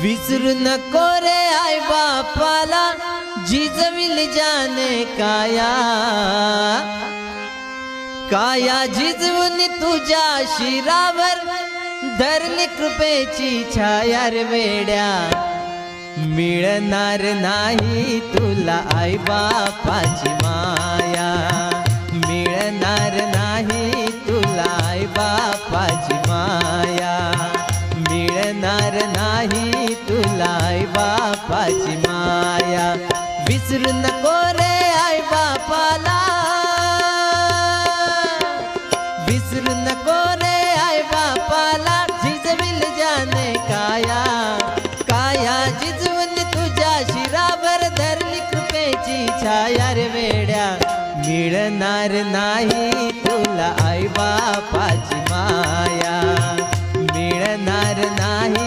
विसरू नको रे आई बापाला, झिजविल जाने काया, काया झिजवून तुझ्या शिरावर धरली कृपेची छाया रे वेड्या। मिळणार नाही तुला आई बापाची माया, मिळणार नाही तुला आई बापाची माया, मिळणार नाही तुला आई बापाची माया। विसरू नको रे आई बापाला, विसरू नको रे आई बापाला, झिजविल जाने काया, काया झिजवून तुझ्या शिरावर धरली कृपेची छाया रे वेड्या। मिळणार नाही तुला आई बापाची माया, मिळणार नाही।